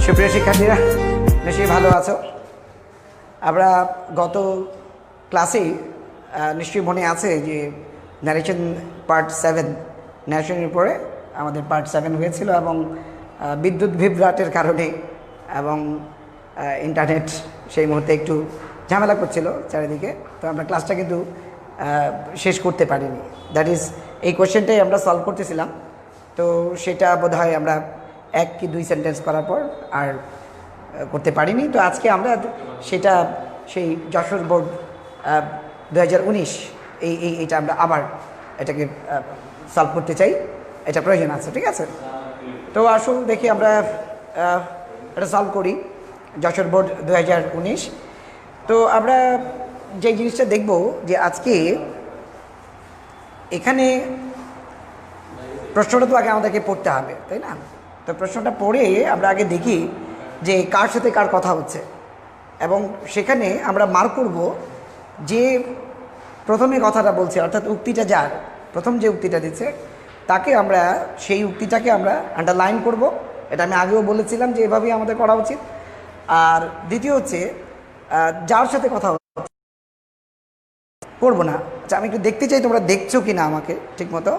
সুপ্রিয় শিক্ষার্থীরা, নিশ্চয়ই ভালো আছো। আমরা গত ক্লাসে নিশ্চয়ই মনে আছে যে ন্যারেশন পার্ট 7 ন্যারেশনের উপরে আমাদের পার্ট 7 হয়েছিল এবং বিদ্যুৎ বিভ্রাটের কারণে এবং ইন্টারনেট সেই মুহূর্তে একটু ঝামেলা করছিল চারিদিকে, তো আমরা ক্লাসটা কিন্তু শেষ করতে পারিনি। দ্যাট ইজ এই কোয়েশ্চেনটাই আমরা সলভ করতেছিলাম, তো সেটা বোধহয় আমরা 1 কি 2 সেন্টেন্স করার পর আর করতে পারিনি। তো আজকে আমরা সেটা সেই যশোর বোর্ড 2019 এইটা আমরা আবার এটাকে সলভ করতে চাই, এটা প্রয়োজন আছে, ঠিক আছে? তো আসুন দেখি আমরা এটা সলভ করি, যশোর বোর্ড 2019। তো আমরা যে জিনিসটা দেখব যে আজকে এখানে প্রশ্নটা তো আগে আমাদেরকে পড়তে হবে, তাই না? তো প্রশ্নটা পড়ে আমরা আগে দেখি যে কার সাথে কার কথা হচ্ছে, এবং সেখানে আমরা মার্ক করব যে প্রথমে কথাটা বলছে, অর্থাৎ উক্তিটা যার প্রথম যে উক্তিটা দিচ্ছে তাকে আমরা সেই উক্তিটাকে আমরা আন্ডারলাইন করব। এটা আমি আগেও বলেছিলাম যে এভাবেই আমাদের করা উচিত। আর দ্বিতীয় হচ্ছে যার সাথে কথা করবো না। আচ্ছা, আমি একটু দেখতে চাই তোমরা দেখছো কি না আমাকে ঠিক মতো।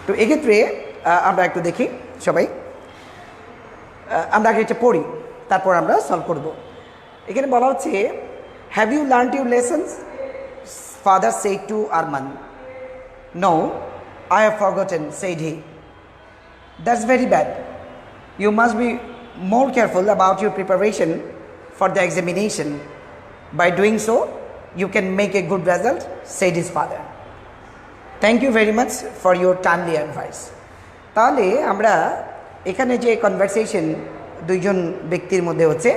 তো এক্ষেত্রে আমরা একটু দেখি সবাই, আমরা আগে এটা পড়ি, তারপর আমরা সলভ করব। এখানে বলা হচ্ছে, have you learn your lessons? Father said to Arman. No, I have forgotten, said he. That's very bad. You must be more careful about your preparation for the examination. By doing so you can make a good result, said his father. Thank you very much for your timely advice. তাহলে আমরা এখানে যে conversation দুইজন ব্যক্তির মধ্যে হচ্ছে,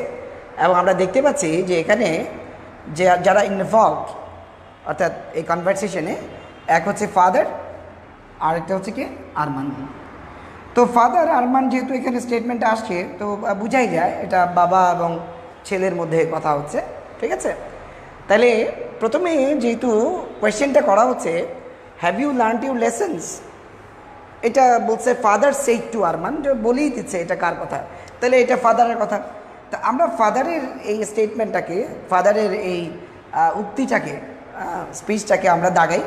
এবং আমরা দেখতে পাচ্ছি যে এখানে যে যারা ইনভলভড অর্থাৎ এই কনভারসেশনে, এক হচ্ছে ফাদার আর একটা হচ্ছে কি আরমান। তো ফাদার আরমান যেহেতু এখানে স্টেটমেন্টটা আসছে, তো বোঝাই যায় এটা বাবা এবং ছেলের মধ্যে কথা হচ্ছে, ঠিক আছে? তাহলে প্রথমে যেহেতু কোয়েশ্চেনটা করা হচ্ছে, have you learn your lessons, এটা বলছে ফাদার সেড টু আরমান, বলেই দিচ্ছে এটা কার কথা, তাহলে এটা ফাদারের কথা। তা আমরা ফাদারের এই স্টেটমেন্টটাকে, ফাদারের এই উক্তিটাকে, স্পিচটাকে আমরা দাগাই।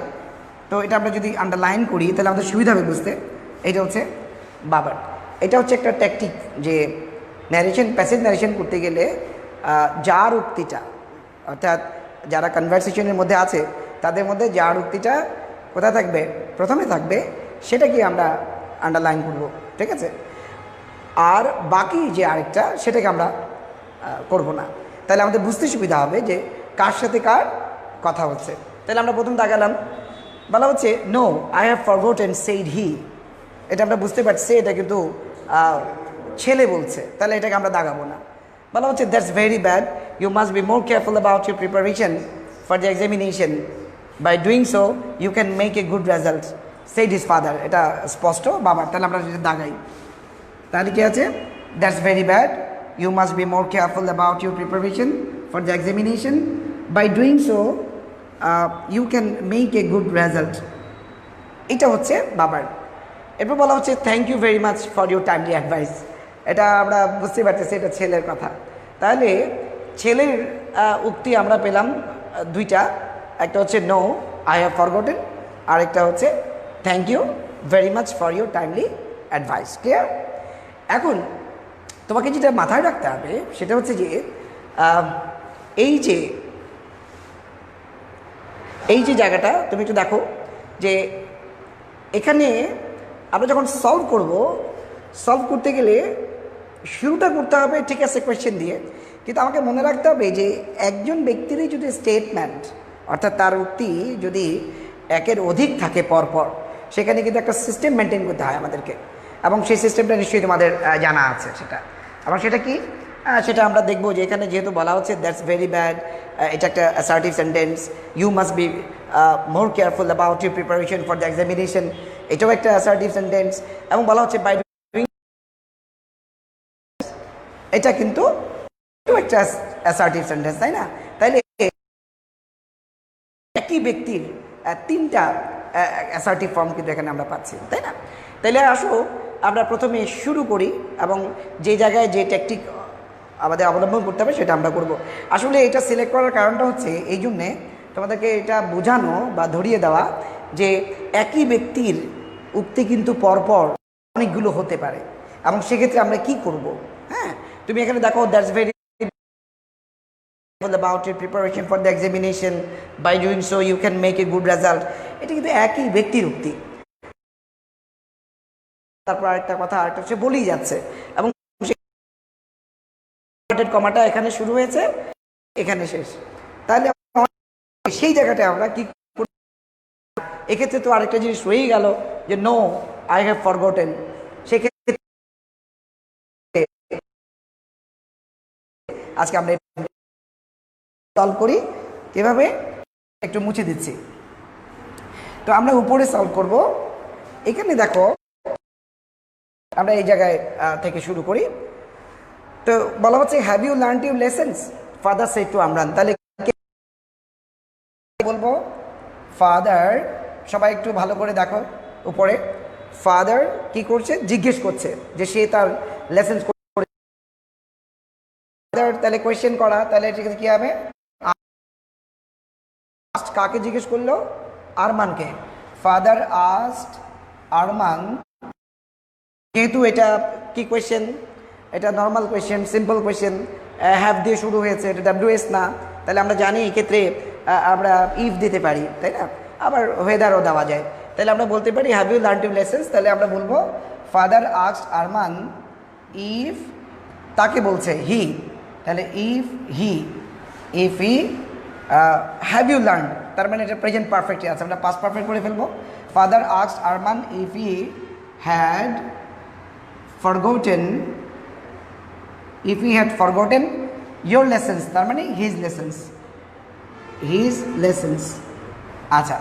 তো এটা আমরা যদি আন্ডারলাইন করি তাহলে আমাদের সুবিধা হবে বুঝতে। এটা হচ্ছে বাবার, এটা হচ্ছে একটা ট্যাকটিক যে ন্যারেশন, প্যাসেজ ন্যারেশন করতে গেলে যার উক্তিটা, অর্থাৎ যারা কনভারসেশনের মধ্যে আছে তাদের মধ্যে যার উক্তিটা কোথায় থাকবে, প্রথমে থাকবে, সেটাকে আমরা আন্ডারলাইন করব, ঠিক আছে? আর বাকি যে আরেকটা সেটাকে আমরা করব না। তাহলে আমাদের বুঝতে সুবিধা হবে যে কার সাথে কার কথা হচ্ছে। তাহলে আমরা প্রথম দাগালাম, বলা হচ্ছে no, I have forgotten, said he. এটা আমরা বুঝতে পারছি এটা কিন্তু ছেলে বলছে, তাহলে এটাকে আমরা দাগাবো না। বলা হচ্ছে that's very bad, you must be more careful about your preparation for the examination. By doing so you can make a good result, said his father. এটা স্পষ্ট বাবার, তাহলে আমরা যদি দাগাই তাহলে কি আছে, that's very bad, you must be more careful about your preparation for the examination. By doing so you can make a good result. এটা হচ্ছে বাবার। এরপর বলা হচ্ছে thank you very much for your timely advice. এটা আমরা বুঝতে পারতেছি এটা ছেলের কথা। তাহলে ছেলের উক্তি আমরা পেলাম দুইটা, একটা হচ্ছে নো, আই হ্যাভ ফরগটেন, আর একটা হচ্ছে thank you very much for your timely advice. Clear? এখন তোমাকে যেটা মাথায় রাখতে হবে সেটা হচ্ছে যে এই যে জায়গাটা তুমি একটু দেখো যে এখানে আমরা যখন সলভ করতে গেলে শুরুটা করতে হবে, ঠিক আছে, কোয়েশ্চেন দিয়ে, কিন্তু আমাকে মনে রাখতে হবে যে একজন ব্যক্তিরই যদি স্টেটমেন্ট, অর্থাৎ তার উক্তি যদি একের অধিক থাকে পরপর, সেখানে কিন্তু একটা সিস্টেম মেনটেন করতে হয় আমাদেরকে, এবং সেই সিস্টেমটা নিশ্চয়ই তোমাদের জানা আছে সেটা। এবং সেটা কি, সেটা আমরা দেখবো যে এখানে যেহেতু বলা হচ্ছে দ্যাটস ভেরি ব্যাড, এটা একটা assertive sentence. You must be more careful about your preparation for the examination, এটাও একটা অ্যাসার্টিভ সেন্টেন্স। এবং বলা হচ্ছে বাই ডুইং, এটা কিন্তু একটা অ্যাসার্টিভ সেন্টেন্স, তাই না? তাইলে একই ব্যক্তির তিনটা অ্যাসার্টিভ ফর্ম কিন্তু এখানে আমরা পাচ্ছি, তাই না? তাইলে আসো আমরা প্রথমে শুরু করি এবং যে জায়গায় যে টেকনিক আমাদের অবলম্বন করতে হবে সেটা আমরা করব। আসলে এটা সিলেক্ট করার কারণটা হচ্ছে এই জন্যে তোমাদেরকে এটা বোঝানো বা ধরিয়ে দেওয়া যে একই ব্যক্তির উক্তি কিন্তু পরপর অনেকগুলো হতে পারে এবং সেক্ষেত্রে আমরা কি করব। হ্যাঁ, তুমি এখানে দেখো that's very about your preparation for the examination, by doing so you can make a good result, এটা কিন্তু একই ব্যক্তির উক্তি। তারপর আরেকটা কথা আরেকটা সে বলেই যাচ্ছে এবং কমাটা এখানে শুরু হয়েছে এখানে শেষ, তাহলে সেই জায়গাটা আমরা কি এক্ষেত্রে তো আরেকটা জিনিস রয়েই গেল যে নো আই হ্যাভ ফরগটেন। সেক্ষেত্রে আজকে আমরা সলভ করি কিভাবে, একটু মুছে দিচ্ছি। তো আমরা উপরে সলভ করব। এখানে দেখো আমরা এই জায়গায় থেকে শুরু করি। তো বলা হচ্ছে have you learned your lessons, father said to Amran. তাহলে বলবো ফাদার, সবাই একটু ভালো করে দেখো উপরে, ফাদার কি করছে, জিজ্ঞেস করছে যে সে তার লেসন্স করে। তাহলে কোয়েশ্চেন করা, তাহলে ঠিক আছে কি হবে, কাকে জিজ্ঞেস করলো, আরমানকে। ফাদার আস্কড আরমান, যেহেতু এটা কি কোয়েশ্চেন, এটা normal question, simple question, have দিয়ে শুরু হয়েছে, এটা ডাব্লিউএস না, তাহলে আমরা জানি এক্ষেত্রে আমরা ইফ দিতে পারি, তাই না? আবার ওয়েদারও দেওয়া যায়। তাহলে আমরা বলতে পারি have you learned your lessons. তাহলে আমরা বলবো ফাদার আস্কড আরমান ইফ, তাকে বলছে হি, তাহলে if he have you learn, তার মানে এটা প্রেজেন্ট পারফেক্টই আছে, আমরা পাস্ট পারফেক্ট করে ফেলবো। Father asked Arman if he had forgotten, if he had forgotten your lessons, তার মানে হিজ লেসন্স। আচ্ছা,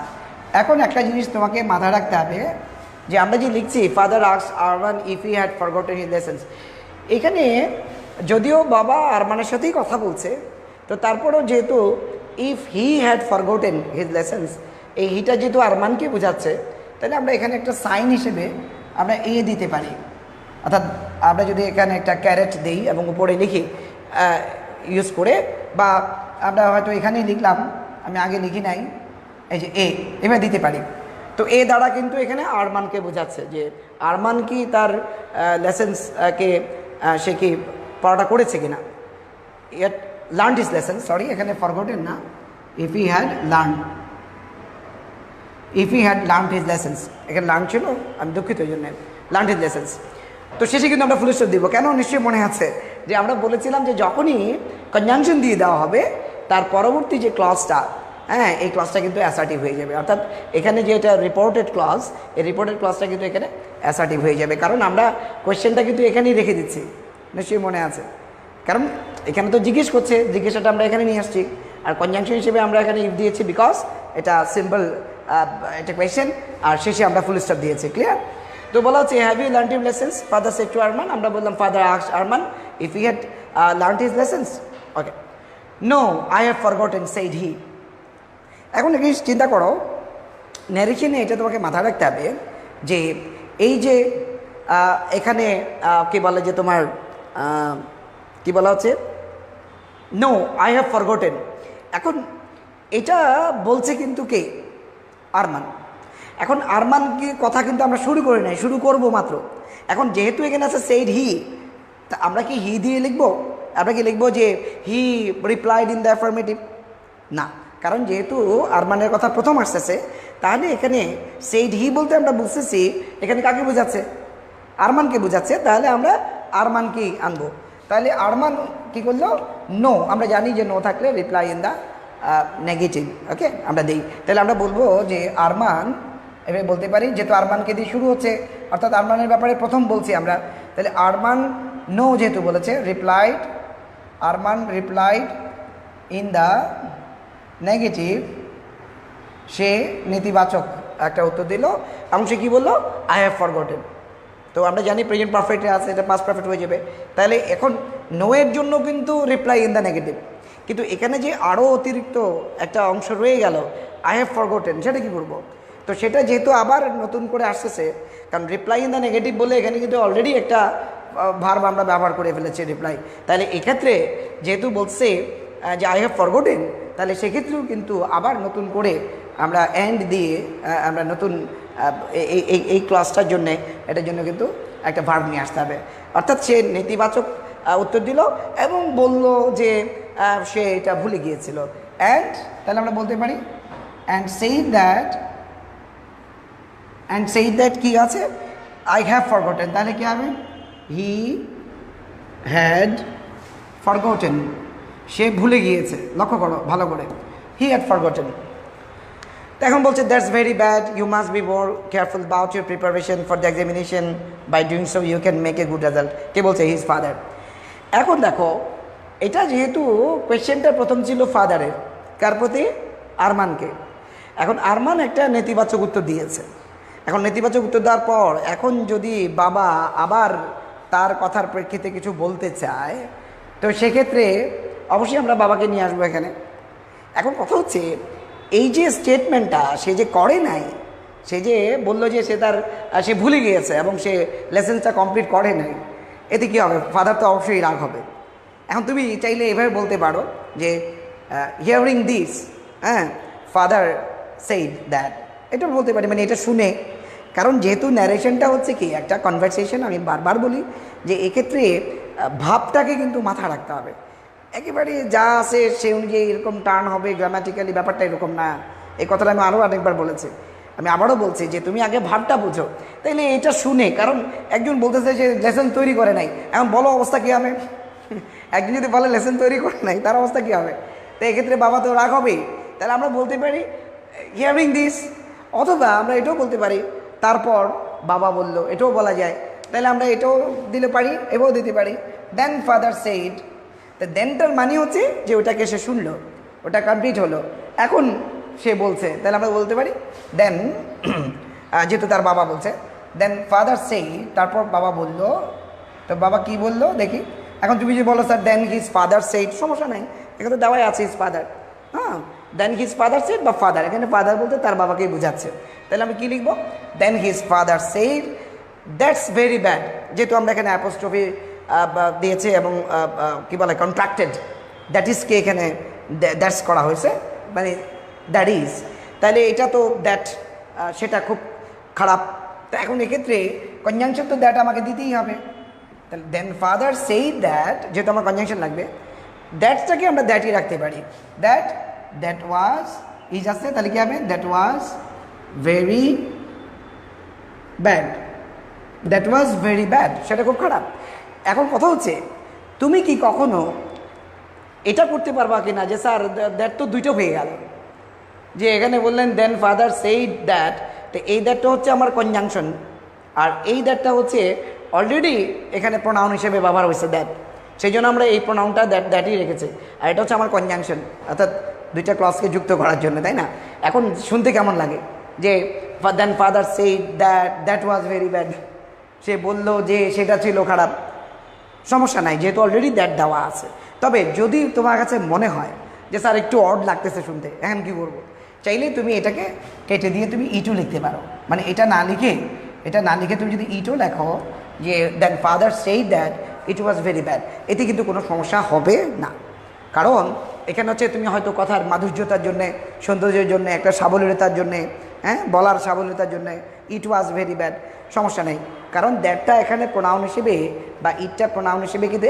এখন একটা জিনিস তোমাকে মাথায় রাখতে হবে যে আমরা যে লিখছি father asked Arman if he had forgotten his lessons, এখানে যদিও বাবা আরমানের সাথেই কথা বলছে, তো তারপরেও যেহেতু if he had forgotten his lessons, এই হিটা যেহেতু আরমানকে বোঝাচ্ছে, তাহলে আমরা এখানে একটা সাইন হিসেবে আমরা এ দিতে পারি। অর্থাৎ আমরা যদি এখানে একটা ক্যারেট দিই এবং উপরে লিখি ইউজ করে, বা আমরা হয়তো এখানেই লিখলাম, আমি আগে লিখি নাই, এই যে এ, এভাবে দিতে পারি। তো এ দ্বারা কিন্তু এখানে আরমানকে বোঝাচ্ছে যে আরমান কি তার লেসেন্সকে সে কি পড়াটা করেছে কিনা, eat learn his lessons, sorry এখানে ফরগটেন না, if he had learn his lessons, এখানে লার্ন ছিল, আমি দুঃখিত এই জন্য, লার্ন হিজ লেসেন্স। তো শেষে কিন্তু আমরা ফুল স্টপ দিব, কেন নিশ্চয়ই মনে আছে যে আমরা বলেছিলাম যে যখনই কনজাংশন দিয়ে দেওয়া হবে তার পরবর্তী যে ক্লজটা, হ্যাঁ এই ক্লজটা কিন্তু অ্যাসার্টিভ হয়ে যাবে। অর্থাৎ এখানে যে এটা রিপোর্টেড ক্লজ, এই রিপোর্টেড ক্লজটা কিন্তু এখানে অ্যাসার্টিভ হয়ে যাবে, কারণ আমরা কোয়েশ্চেনটা কিন্তু এখানেই রেখে দিচ্ছি, নিশ্চয়ই মনে আছে। কারণ এখানে তো জিজ্ঞেস করছে, জিজ্ঞাসাটা আমরা এখানে নিয়ে আসছি, আর কনজাংশন হিসেবে আমরা এখানে ইফ দিয়েছি বিকজ এটা সিম্পল এটা কোয়েশ্চেন, আর শেষে আমরা ফুল স্টপ দিয়েছি। ক্লিয়ার? তো বলা হচ্ছে have you learned your lessons, father said to Arman, আমরা বললাম father asked Arman if he had learned his lessons. Okay, no I have forgotten said he. এখন একটু চিন্তা করো, ন্যারেশনে এটা তোমাকে মাথায় রাখতে হবে যে এই যে এখানে কি বলে যে তোমার কি বলা হচ্ছে, নো আই হ্যাভ ফরগটেন। এখন এটা বলছে কিন্তু কে, আরমান। এখন আরমান কি কথা কিন্তু আমরা শুরু করি নাই, শুরু করব মাত্র। এখন যেহেতু এখানে আছে সেড হি, তা আমরা কি হি দিয়ে লিখবো? আমরা কি লিখবো যে হি রিপ্লাইড ইন দ্য অ্যাফার্মেটিভ? না, কারণ যেহেতু আরমানের কথা প্রথম আসতেছে, তাহলে এখানে সেড হি বলতে আমরা বুঝতেছি এখানে কাকে বোঝাচ্ছে, আরমানকে বোঝাচ্ছে, তাহলে আমরা আরমানকেই আনবো। তাহলে আরমান কি করলো, নো, আমরা জানি যে নো থাকলে রিপ্লাই ইন দ্য নেগেটিভ, ওকে আমরা দিই। তাহলে আমরা বলবো যে আরমান, এভাবে বলতে পারি, যেহেতু আরমানকে দিয়ে শুরু হচ্ছে, অর্থাৎ আরমানের ব্যাপারে প্রথম বলছি আমরা, তাহলে আরমান নো যেহেতু বলেছে, Arman replied in the negative, সে নেতিবাচক একটা উত্তর দিল এবং সে কী বললো, আই হ্যাভ ফরগটেন। তো আমরা জানি প্রেজেন্ট পারফেক্টে আছে, এটা পাস্ট পারফেক্ট হয়ে যাবে। তাহলে এখন নো এর জন্য কিন্তু রিপ্লাই ইন দ্য নেগেটিভ, কিন্তু এখানে যে আরও অতিরিক্ত একটা অংশ রয়ে গেল, আই হ্যাভ ফরগটেন, সেটা কী করবো? তো সেটা যেহেতু আবার নতুন করে আসতেছে, কারণ রিপ্লাই ইন দ্য নেগেটিভ বলে এখানে কিন্তু অলরেডি একটা ভার্ব আমরা ব্যবহার করে ফেলেছি রিপ্লাই। তাহলে এক্ষেত্রে যেহেতু বলছে যে আই হ্যাভ ফরগটেন, তাহলে সেক্ষেত্রেও কিন্তু আবার নতুন করে আমরা অ্যান্ড দিয়ে আমরা নতুন এই ক্লাসটার জন্যে, এটার জন্য কিন্তু একটা ভার্ব নিয়ে আসতে হবে। অর্থাৎ সে নেতিবাচক উত্তর দিল এবং বলল যে সে এটা ভুলে গিয়েছিল। অ্যান্ড তাহলে আমরা বলতে পারি অ্যান্ড সেই দ্যাট কি আছে, আই হ্যাভ ফরগটেন, তাহলে কি হবে? হি হ্যাড ফরগটেন, সে ভুলে গিয়েছে। লক্ষ্য করো ভালো করে, হি হ্যাড ফরগটেন। তো এখন বলছে that's very bad, you must be more careful about your preparation for the examination, by doing so you can make a good result. কে বলছে? His father. এখন দেখো, এটা যেহেতু কোয়েশ্চেনটা প্রথম ছিল ফাদারের, কার প্রতি? আরমানকে। এখন আরমান একটা নেতিবাচক উত্তর দিয়েছে। এখন নেতিবাচক উত্তর দেওয়ার পর এখন যদি বাবা আবার তার কথার প্রেক্ষিতে কিছু বলতে চায়, তো সেক্ষেত্রে অবশ্যই আমরা বাবাকে নিয়ে আসবো এখানে। এখন কথা হচ্ছে, এই যে স্টেটমেন্টটা সে যে করে নাই, সে যে বলল যে সে ভুলে গিয়েছে এবং সে লেসেন্সটা কমপ্লিট করে নাই, এতে কী হবে? ফাদার তো অবশ্যই রাগ হবে। এখন তুমি চাইলে এভাবে বলতে পারো যে hearing this, father said that, এটা বলতে পারি, মানে এটা শুনে। কারণ যেহেতু ন্যারেশনটা হচ্ছে কি একটা কনভারসেশন, আমি বারবার বলি যে এক্ষেত্রে ভাবটাকে কিন্তু মাথায় রাখতে হবে। একেবারে যা আছে সে অনুযায়ী এরকম টার্ন হবে, গ্রামাটিক্যালি ব্যাপারটা এরকম না। এই কথাটা আমি আরও অনেকবার বলেছি, আমি আবারও বলছি যে তুমি আগে ভাবটা বুঝো, তাইলে এটা শুনে। কারণ একজন বলতেছে যে লেসন তৈরি করে নাই, এখন বলো অবস্থা কী হবে? একজন যদি বলে লেসন তৈরি করে নাই, তার অবস্থা কী হবে? তো এক্ষেত্রে বাবা তো রাগ হবেই। তাহলে আমরা বলতে পারি হিয়ারিং দিস, অথবা আমরা এটাও বলতে পারি তারপর বাবা বলল, এটাও বলা যায়। তাহলে আমরা এটাও দিতে পারি, এটাও দিতে পারি। দেন ফাদার সেইড, তো দেনটার মানে হচ্ছে যে ওটাকে সে শুনলো, ওটা কমপ্লিট হলো, এখন সে বলছে, তাহলে আমরা বলতে পারি দেন, যেহেতু তার বাবা বলছে, দেন ফাদার সেইড, তারপর বাবা বলল। তো বাবা কি বলল দেখি। এখন তুমি যদি বলো sir then his father said, সমস্যা নাই, এখানে তো দেওয়াই আছে his father. Then his father said বা ফাদার, এখানে ফাদার বলতে তার বাবাকেই বোঝাচ্ছে। তাহলে আমি কী লিখবো? Then his father said that's very bad, যেহেতু আমরা এখানে অ্যাপোস্ট্রফি দিয়েছে এবং কী বলে কন্ট্রাক্টেড, দ্যাট ইজকে এখানে দ্যাটস করা হয়েছে, মানে দ্যাট ইজ। তাহলে এটা তো দ্যাট, সেটা খুব খারাপ। তো এখন এক্ষেত্রে কনজাংশন তো দ্যাট আমাকে দিতেই হবে। তাহলে দেন ফাদার সেইড দ্যাট, যেহেতু আমার কনজাংশন লাগবে, দ্যাটসটাকে আমরা দ্যাটই রাখতে পারি। দ্যাট ওয়াজ ইজ আসছে, তাহলে কী হবে? That was very bad, that was very bad, সেটা খুব খারাপ। এখন কথা হচ্ছে, তুমি কি কখনো এটা করতে পারবা কি না যে স্যার দ্যাট তো দুইটা হয়ে গেল, যে এখানে বললেন দেন ফাদার সেইড দ্যাট, তো এই দ্যাটটা হচ্ছে আমার কনজাংশন, আর এই দ্যাটটা হচ্ছে অলরেডি এখানে প্রোনাউন হিসেবে ব্যবহার হয়েছে দ্যাট, সেই জন্য আমরা এই প্রোনাউনটা দ্যাটই রেখেছি, আর এটা হচ্ছে আমার কনজাংশন, অর্থাৎ দুইটা ক্লজকে যুক্ত করার জন্য, তাই না? এখন শুনতে কেমন লাগে যে then father said that was very bad, সে বলল যে সেটা ছিল খারাপ। সমস্যা নাই, যেহেতু অলরেডি দ্যাট দেওয়া আছে। তবে যদি তোমার কাছে মনে হয় যে স্যার একটু অড লাগতেছে শুনতে, এখন কী করবো? চাইলে তুমি এটাকে কেটে দিয়ে তুমি ইটু লিখতে পারো, মানে এটা না লিখে তুমি যদি ইটু লেখো যে then father said that it was very bad, এতে কিন্তু কোনো সমস্যা হবে না। কারণ এখানে হচ্ছে তুমি হয়তো কথার মাধুর্যতার জন্যে, সৌন্দর্যের জন্যে, একটা সাবলীলতার জন্যে, বলার সাবলীলতার জন্যে ইট ওয়াজ ভেরি ব্যাড, সমস্যা নেই। কারণ দ্যাটটা এখানে প্রোনাউন হিসেবে বা ইটটা প্রোনাউন হিসেবে কিন্তু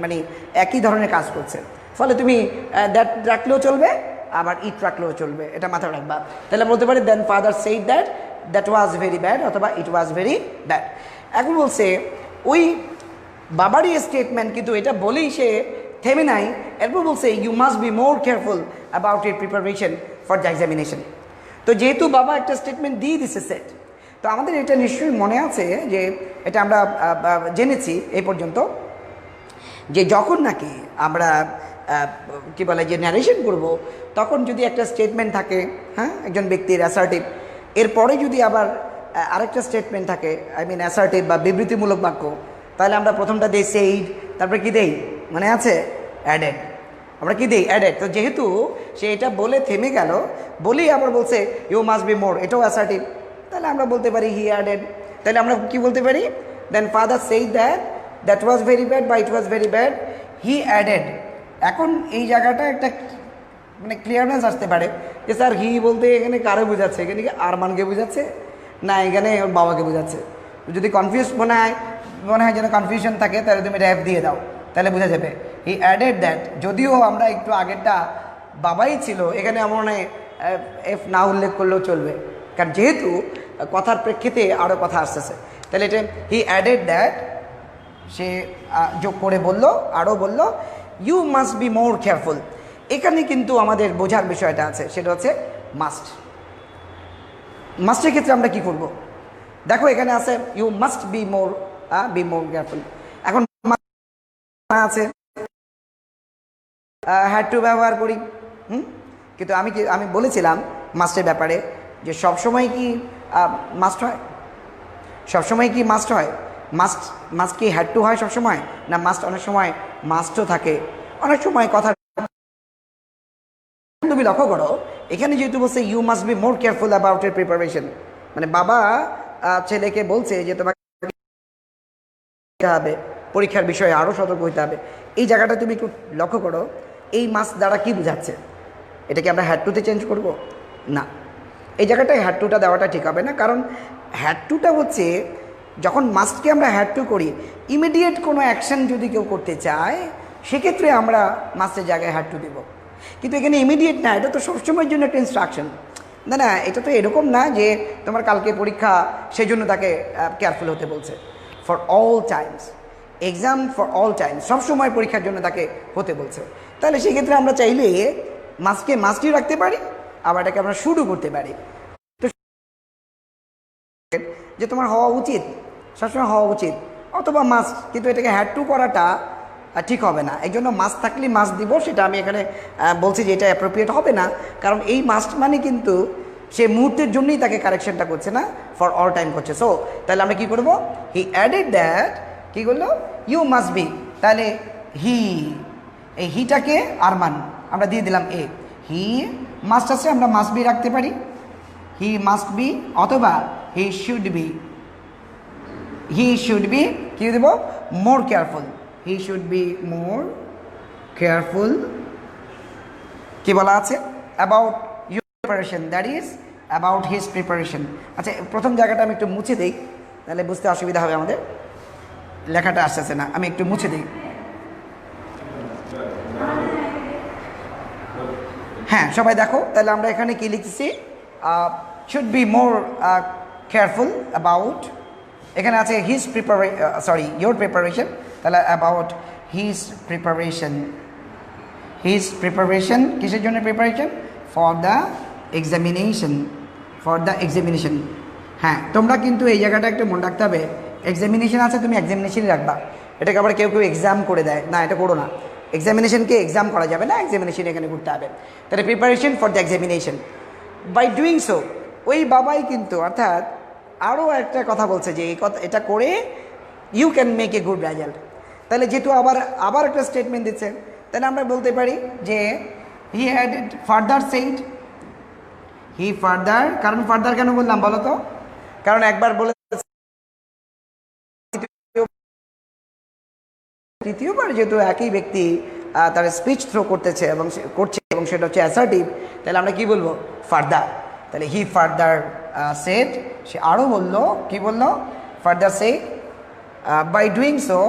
মানে একই ধরনের কাজ করছে, ফলে তুমি দ্যাট রাখলেও চলবে, আবার ইট রাখলেও চলবে, এটা মাথায় রাখবা। তাহলে বলতে পারি then father said that was very bad, অথবা ইট ওয়াজ ভেরি ব্যাড। এখন বলছে ওই বাবারই স্টেটমেন্ট, কিন্তু এটা বলেই সে থেমে নাই, এরপর বলছে you must be more careful about your preparation for the examination. তো যেহেতু বাবা একটা স্টেটমেন্ট দিয়ে দিছে সেট, তো আমাদের এটা নিশ্চয়ই মনে আছে যে এটা আমরা জেনেছি এই পর্যন্ত, যে যখন নাকি আমরা কী বলে যে ন্যারেশন করব, তখন যদি একটা স্টেটমেন্ট থাকে, একজন ব্যক্তির অ্যাসার্টিভ, এরপরে যদি আবার আরেকটা স্টেটমেন্ট থাকে, অ্যাসার্টিভ বা বিবৃতিমূলক বাক্য, তাহলে আমরা প্রথমটা দিই সেইড, তারপরে কি দেই মনে আছে? অ্যাডেড, আমরা কি দিই অ্যাডেড। তো যেহেতু সে এটা বলে থেমে গেল, বলেই আবার বলছে ইউ মাস্ট বি মোর, এটাও অ্যাসার্টিভ, তাহলে আমরা বলতে পারি হি অ্যাডেড। তাহলে আমরা কি বলতে পারি, then father said that was very bad বা it was very bad, he added. এখন এই জায়গাটা একটা মানে ক্লিয়ারনেস আসতে পারে যে স্যার হি বলতে এখানে কারে বোঝাচ্ছে, এখানে কি আরমানকে বোঝাচ্ছে না এখানে ওর বাবাকে বোঝাচ্ছে। যদি কনফিউজ মনে হয় যেন কনফিউশন থাকে, তাহলে তুমি এটা এফ দিয়ে দাও, তাহলে বোঝা যাবে হি অ্যাডেড দ্যাট। যদিও আমরা একটু আগেরটা বাবাই ছিল, এখানে আমার মনে হয় এফ না উল্লেখ করলেও চলবে, কারণ যেহেতু কথার প্রেক্ষিতে আরও কথা আসতেছে। তাহলে এটা হি অ্যাডেড দ্যাট, সে যোগ করে বলল, আরও বলল you must be more careful. এখানে কিন্তু আমাদের বোঝার বিষয়টা আছে, সেটা হচ্ছে মাস্ট। মাস্টের ক্ষেত্রে আমরা কি করব, দেখো এখানে আছে you must be more careful. এখন আছে হ্যাড টু ব্যবহার করি, কিন্তু আমি বলেছিলাম মাস্টের ব্যাপারে যে সবসময় কি মাস্ট হয়, সবসময় কি মাস্ট হয়, মাস্ট কি হ্যাড টু হয় সবসময়, না মাস্ট অনেক সময় মাস্টও থাকে, অনেক সময় কথা। তুমি লক্ষ্য করো এখানে যেহেতু বলছে you must be more careful about এর প্রিপারেশন, মানে বাবা ছেলেকে বলছে যে তোমাকে হবে পরীক্ষার বিষয়ে আরও সতর্ক হইতে হবে। এই জায়গাটা তুমি একটু লক্ষ্য করো, এই মাস্ট দ্বারা কি বোঝাচ্ছে, এটাকে আমরা হ্যাড টুতে চেঞ্জ করব না, এই জায়গাটায় হ্যাড টুটা দেওয়াটা ঠিক হবে না। কারণ হ্যাড টুটা হচ্ছে যখন মাস্টকে আমরা হ্যাড টু করি, ইমিডিয়েট কোনো অ্যাকশন যদি কেউ করতে চায় সেক্ষেত্রে আমরা মাস্টের জায়গায় হ্যাড টু দেব। কিন্তু এখানে ইমিডিয়েট না, এটা তো সবসময়ের জন্য একটা ইনস্ট্রাকশন। না, এটা তো এরকম না যে তোমার কালকে পরীক্ষা সেই জন্য তাকে কেয়ারফুল হতে বলছে। For all Times, exam for all Times, সবসময় পরীক্ষার জন্য তাকে হতে বলছে। তাহলে সেক্ষেত্রে আমরা চাইলে মাস্টকে মাস্টই রাখতে পারি, আবার এটাকে আমরা শুরু করতে পারি। তো যে তোমার হওয়া উচিত, সবসময় হওয়া উচিত, অথবা মাস্ট, কিন্তু এটাকে হ্যাড টু করাটা ঠিক হবে না। এই জন্য মাস্ট থাকলে মাস্ট দিব, সেটা আমি এখানে বলছি যে এটা অ্যাপ্রোপ্রিয়েট হবে না। কারণ এই মাস্ট মানে কিন্তু সে মুহূর্তের জন্যই তাকে কারেকশনটা করছে না, ফর অল টাইম করছে। সো তাহলে আমরা কি করব, হি অ্যাডেড দ্যাট, কি করলো, ইউ মাস্ট বি। তাহলে হি, এই হিটাকে আরমান আমরা দিয়ে দিলাম এ, হি মাস্ট আছে, আমরা মাস্ট বি রাখতে পারি, হি মাস্ট বি, অথবা he should be, he should be কি দেব, more careful, he should be more careful. কি বলা আছে, about your preparation, that is about his preparation. আচ্ছা, প্রথম জায়গাটা আমি একটু মুছে দিই, তাহলে বুঝতে অসুবিধা হবে, আমাদের লেখাটা আসতেছে না, আমি একটু মুছে দিই। হ্যাঁ, সবাই দেখো, তাহলে আমরা এখানে কি লিখতেছি, should be more careful about, এখানে আছে হিজ ইয়োর প্রিপারেশন, তাহলে about his preparation. His preparation কিসের জন্য preparation, for the examination, for the examination. হ্যাঁ, তোমরা কিন্তু এই জায়গাটা একটু মনে রাখতে হবে, এক্সামিনেশন আছে, তুমি এক্সামিনেশনই রাখবা, এটাকে আবার কেউ এক্সাম করে দেয় না, এটা করো না। এক্সামিনেশনকে এক্সাম করা যাবে না, এক্সামিনেশন এখানে করতে হবে। তাহলে preparation for the examination, by doing so, ওই বাবাই কিন্তু, অর্থাৎ আরও একটা কথা বলছে যে এই কথা, এটা করে you can make a good result. তাহলে যেহেতু আবার একটা স্টেটমেন্ট দিচ্ছে, তাহলে আমরা বলতে পারি যে he had further said, he further, কারণ ফার্দার কেন বললাম বলো তো, কারণ একবার বলে তৃতীয়বার যেহেতু একই ব্যক্তি তার স্পিচ থ্রো করতেছে এবং সেটা হচ্ছে অ্যাসার্টিভ, তাহলে আমরা কি বলবো, ফার্দার। তাহলে হি ফার্দার সেড, সে আরও বললো, কি বললো, further said, by doing so.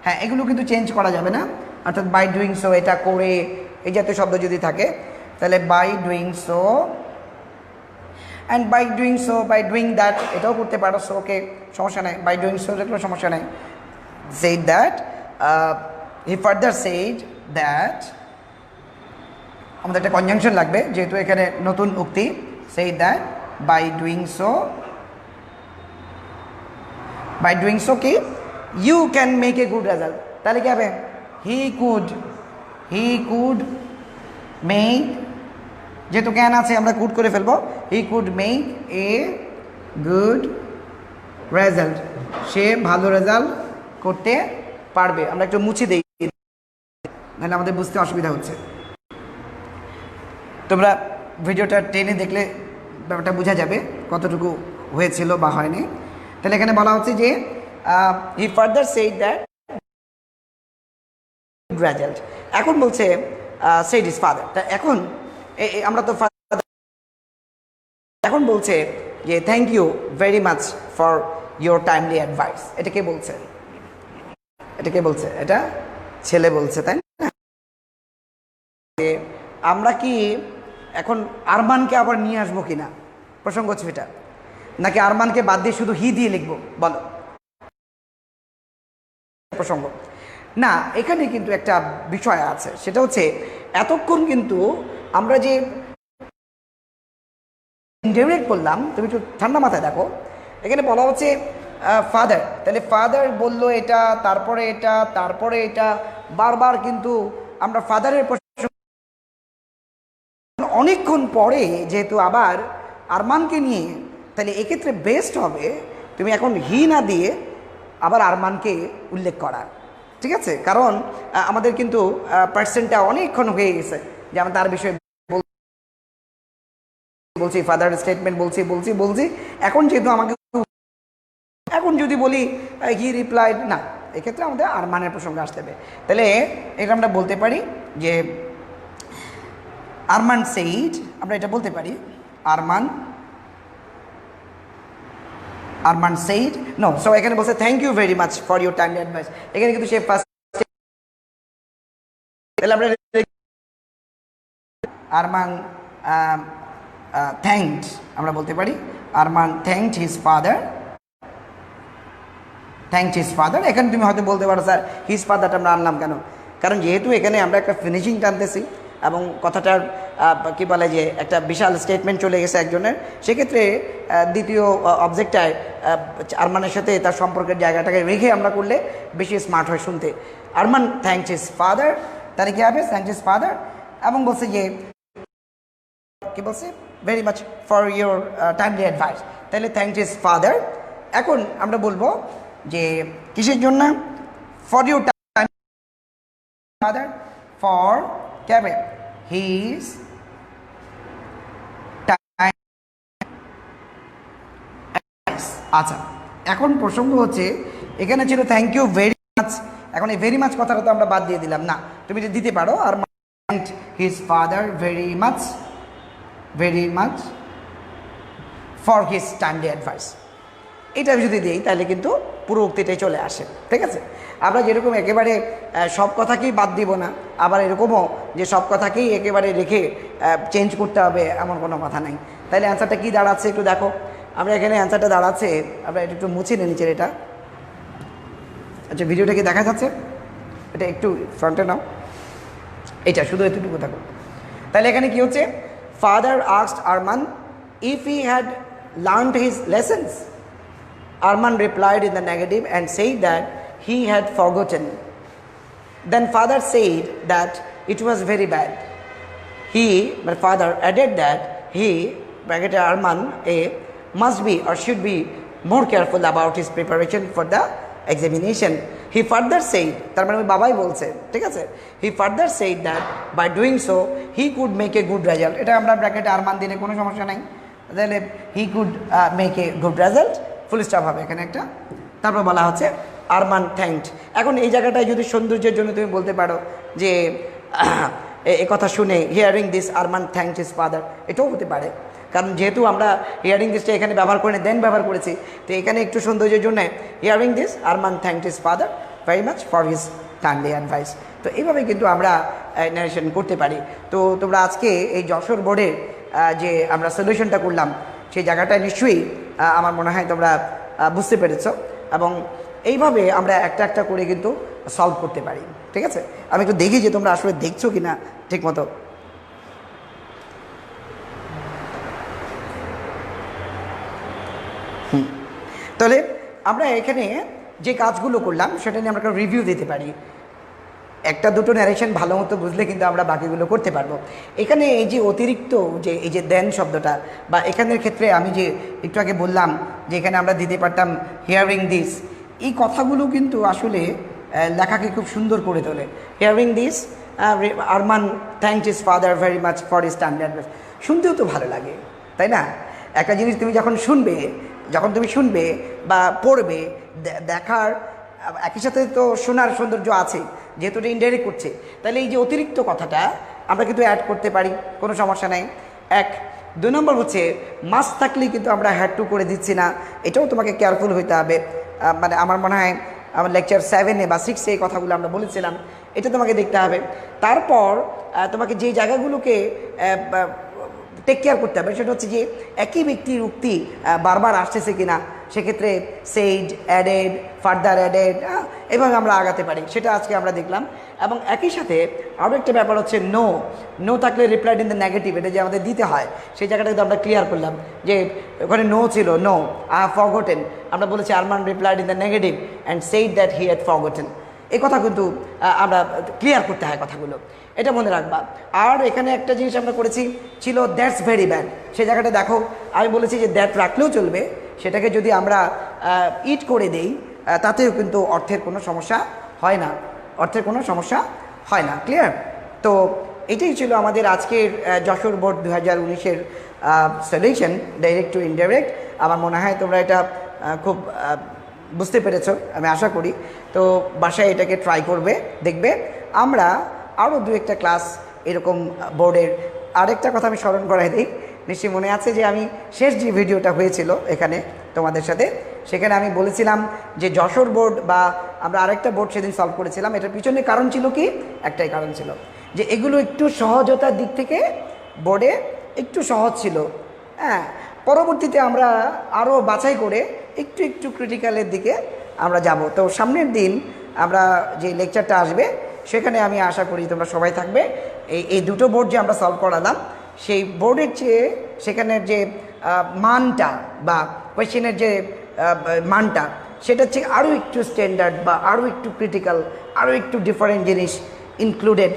হ্যাঁ, এগুলো কিন্তু চেঞ্জ করা যাবে না, অর্থাৎ বাই ডুইং সো, এটা করে, এই জাতীয় শব্দ যদি থাকে, তাহলে by doing so, and by doing so, by doing that, এটাও করতে পারো, সোকে সমস্যা নেই, বাই ডুইং সো দেখলেও সমস্যা নেই। said that he further said that, আমাদের একটা কনজাংশন লাগবে যেহেতু এখানে নতুন উক্তি, said that by doing so কি, you can make a good result। তাহলে কি হবে, he could make, যেহেতু জ্ঞান আছে আমরা কুড করে ফেলবো, he could make a good result, সে ভালো রেজাল্ট করতে পারবে। আমরা একটু মুছে দিই, নাহলে আমাদের বুঝতে অসুবিধা হচ্ছে। তোমরা ভিডিওটা টেনে দেখলে ব্যাপারটা বোঝা যাবে কতটুকু হয়েছিল বা হয়নি। তাহলে এখানে বলা হচ্ছে যে হি ফার্দার সেইড দ্যাট রেজাল্ট, এখন বলছে সেইড ইজ ফাদার। তা এখন আমরা তো এখন বলছে যে thank you very much for your timely advice. এটা কে বলছে? এটা কে বলছে? এটা ছেলে বলছে, তাই না? আমরা কি এখন আরমানকে আবার নিয়ে আসবো কিনা প্রসঙ্গ হচ্ছে এটা, নাকি আরমানকে বাদ দিয়ে শুধু হি দিয়ে লিখবো? বলো প্রসঙ্গ না, এখানে কিন্তু একটা বিষয় আছে, সেটা হচ্ছে এতক্ষণ কিন্তু আমরা যে ইন্টারনেট করলাম, তুমি একটু ঠান্ডা মাথায় দেখো, এখানে বলা হচ্ছে ফাদার, তাহলে ফাদার বললো এটা, তারপরে এটা, তারপরে এটা, বারবার কিন্তু আমরা ফাদারের অনেকক্ষণ পরে যেহেতু আবার আরমানকে নিয়ে, তাহলে এক্ষেত্রে বেস্ট হবে তুমি এখন হি না দিয়ে আবার আরমানকে উল্লেখ করা, ঠিক আছে? কারণ আমাদের কিন্তু পার্সেন্টটা অনেকক্ষণ হয়ে গেছে যে আমরা তার বিষয়ে বলছি, ফাদার স্টেটমেন্ট বলছি বলছি বলছি, এখন যেহেতু আমাকে এখন যদি বলি হি রিপ্লাইড, না, এক্ষেত্রে আমাদের আরমানের প্রসঙ্গে আসতে হবে। তাহলে এটা আমরা বলতে পারি যে আরমান সেইড, আমরা এটা বলতে পারি আরমান সেইড নো, সো এখানে বলছে thank you very much for your timely advice. এখানে কিন্তু সে ফার্স্ট, তাহলে আমরা আরমান থ্যাঙ্কড, আমরা বলতে পারি Arman thanked his father, thanked his father. এখানে তুমি হয়তো বলতে পারো স্যার হিজ ফাদারটা আমরা আনলাম কেন? কারণ যেহেতু এখানে আমরা একটা ফিনিশিং টানতেছি এবং কথাটার কী বলে যে একটা বিশাল স্টেটমেন্ট চলে গেছে একজনের, সেক্ষেত্রে দ্বিতীয় অবজেক্টটায় আরমানের সাথে তার সম্পর্কের জায়গাটাকে রেখে আমরা করলে বেশি স্মার্ট হয় শুনতে। আরমান থ্যাঙ্কড হিজ ফাদার, তাহলে কী হবে? থ্যাঙ্কড হিজ ফাদার, এবং বলছে যে কি বলছে? Very much for your timely advice. তাহলে থ্যাঙ্কড হিজ ফাদার। এখন আমরা বলবো যে কিসের জন্য? For your time father, for কেবে হিজ টাইম। আচ্ছা, এখন প্রসঙ্গ হচ্ছে এখানে ছিল থ্যাংক ইউ ভেরি মাচ, এখন এই ভেরি মাচ কথাটা তো আমরা বাদ দিয়ে দিলাম না, তুমি এটা দিতে পারো আর his father very much for his timely advice. এটা যদি দিই তাহলে কিন্তু পুরো উক্তিটাই চলে আসে, ঠিক আছে? আমরা যেরকম একেবারে সব কথাকেই বাদ দিব না, আবার এরকমও যে সব কথাকেই একেবারে রেখে চেঞ্জ করতে হবে এমন কোনো কথা নাই। তাহলে অ্যান্সারটা কী দাঁড়াচ্ছে একটু দেখো। আমরা এখানে অ্যান্সারটা দাঁড়াচ্ছে, আমরা একটু মুছে নিই নিচের এটা। আচ্ছা, ভিডিওটা কি দেখা যাচ্ছে? এটা একটু ফ্রন্টে নাও, এটা শুধু এতটুকু থাকো। তাহলে এখানে কি হচ্ছে? Father asked Arman if he had learned his lessons. Arman replied in the negative and said that he had forgotten. Then father said that it was very bad. My father added that he, bracket Arman, must be or should be more careful about his preparation for the examination. He further said, তার মানে বাবাই বলছে, ঠিক আছে? He further said that by doing so he could make a good result. এটা আমরা ব্র্যাকেটে আরমান দিলে কোনো সমস্যা নাই, তাহলে he could make a good result, full stop হবে এখানে একটা। তারপর বলা হচ্ছে আরমান থ্যাঙ্কড। এখন এই জায়গাটায় যদি সৌন্দর্যের জন্য তুমি বলতে পারো যে এ কথা শুনে hearing this Arman thanked his father, এটাও হতে পারে, কারণ যেহেতু আমরা হিয়ারিং দিসটা এখানে ব্যবহার করে দেন ব্যবহার করেছি, তো এখানে একটু সৌন্দর্যের জন্য hearing this Arman thanked his father very much for his timely advice. তো এইভাবে কিন্তু আমরা ন্যারেশন করতে পারি। তো তোমরা আজকে এই যশোর বোর্ডের যে আমরা সলিউশনটা করলাম সেই জায়গাটায় নিশ্চয়ই আমার মনে হয় তোমরা বুঝতে পেরেছ, এবং এইভাবে আমরা একটা একটা করে কিন্তু সলভ করতে পারি, ঠিক আছে? আমি একটু দেখি যে তোমরা আসলে দেখছো কি না ঠিক মতো। তাহলে আমরা এখানে যে কাজগুলো করলাম সেটা নিয়ে আমরা একটা রিভিউ দিতে পারি। একটা দুটো ন্যারেশন ভালো মতো বুঝলে কিন্তু আমরা বাকিগুলো করতে পারবো। এখানে এই যে অতিরিক্ত যে এই যে দেন শব্দটা, বা এখানের ক্ষেত্রে আমি যে একটু আগে বললাম যে এখানে আমরা দিতে পারতাম হিয়ারিং দিস, এই কথাগুলো কিন্তু আসলে লেখাকে খুব সুন্দর করে তোলে। Hearing this Arman thanks his father very much for his timely advice. শুনতেও তো ভালো লাগে, তাই না? একটা জিনিস তুমি যখন তুমি শুনবে বা পড়বে, দেখার একই সাথে তো শোনার সৌন্দর্য আছে, যেহেতু এটা ইনডাইরেক্ট করছে, তাহলে এই যে অতিরিক্ত কথাটা আমরা কিন্তু অ্যাড করতে পারি, কোনো সমস্যা নেই। 2 নম্বর হচ্ছে মাস্ট থাকলেই কিন্তু আমরা হ্যাড টু করে দিচ্ছি না, এটাও তোমাকে কেয়ারফুল হইতে হবে। মানে আমার মনে হয় আমার লেকচার 7-এ বা 6-এ এই কথাগুলো আমরা বলেছিলাম, এটা তোমাকে দেখতে হবে। তারপর তোমাকে যে জায়গাগুলোকে টেক কেয়ার করতে হবে সেটা হচ্ছে যে একই ব্যক্তির উক্তি বারবার আসতেছে কিনা, সেক্ষেত্রে সেইড, অ্যাডেড, ফার্দার অ্যাডেড, এভাবে আমরা আগাতে পারি, সেটা আজকে আমরা দেখলাম। এবং একই সাথে আরও একটা ব্যাপার হচ্ছে নো থাকলে রিপ্লাইড ইন দ্য নেগেটিভ, এটা যে আমাদের দিতে হয় সেই জায়গাটা কিন্তু আমরা ক্লিয়ার করলাম, যে ওখানে নো ছিল, নো আই হ্যাভ ফরগটেন, আমরা বলেছি Arman replied in the negative and said that he had forgotten. এই কথা কিন্তু আমরা ক্লিয়ার করতে হয় কথাগুলো, এটা মনে রাখবা। আর এখানে একটা জিনিস আমরা করেছি ছিল দ্যাটস ভেরি ব্যাড, সেই জায়গাটা দেখো আমি বলেছি যে দ্যাট রাখলেও চলবে, সেটাকে যদি আমরা ইট করে দেই তাতেও কিন্তু অর্থের কোনো সমস্যা হয় না, ক্লিয়ার? তো এটাই ছিল আমাদের আজকের যশোর বোর্ড 2019-এর সলিউশন, ডাইরেক্ট টু ইনডাইরেক্ট। আমার মনে হয় তোমরা এটা খুব বুঝতে পেরেছো, আমি আশা করি। তো বাসায় এটাকে ট্রাই করবে, দেখবে। আমরা আরও 2-একটা ক্লাস এরকম বোর্ডের, আরেকটা কথা আমি স্মরণ করাই দিই, নিশ্চয়ই মনে আছে যে আমি শেষ যে ভিডিওটা হয়েছিল এখানে তোমাদের সাথে, সেখানে আমি বলেছিলাম যে যশোর বোর্ড বা আমরা আরেকটা বোর্ড সেদিন সলভ করেছিলাম, এটার পিছনে কারণ ছিল কি, একটাই কারণ ছিল যে এগুলো একটু সহজতার দিক থেকে বোর্ডে একটু সহজ ছিল। হ্যাঁ, পরবর্তীতে আমরা আরও বাছাই করে একটু ক্রিটিক্যালের দিকে আমরা যাব। তো সামনের দিন আমরা যে লেকচারটা আসবে সেখানে আমি আশা করি তোমরা সবাই থাকবে। এই দুটো বোর্ড যে আমরা সলভ করালাম, সেই বোর্ডের চেয়ে সেখানের যে মানটা বা কোয়েশ্চেনের যে মানটা, সেটা হচ্ছে আরও একটু স্ট্যান্ডার্ড বা আরও একটু ক্রিটিক্যাল, আরও একটু ডিফারেন্ট জিনিস ইনক্লুডেড,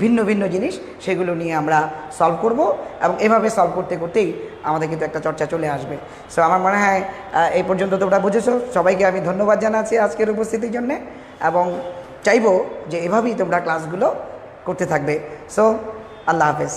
ভিন্ন জিনিস, সেগুলো নিয়ে আমরা সলভ করব। এবং এভাবে সলভ করতেই আমাদের কিন্তু একটা চর্চা চলে আসবে। সো আমার মনে হয় এই পর্যন্ত তোমরা বুঝেছো। সবাইকে আমি ধন্যবাদ জানাচ্ছি আজকের উপস্থিতির জন্যে, এবং চাইবো যে এভাবেই তোমরা ক্লাসগুলো করতে থাকবে। সো আল্লাহ হাফেজ।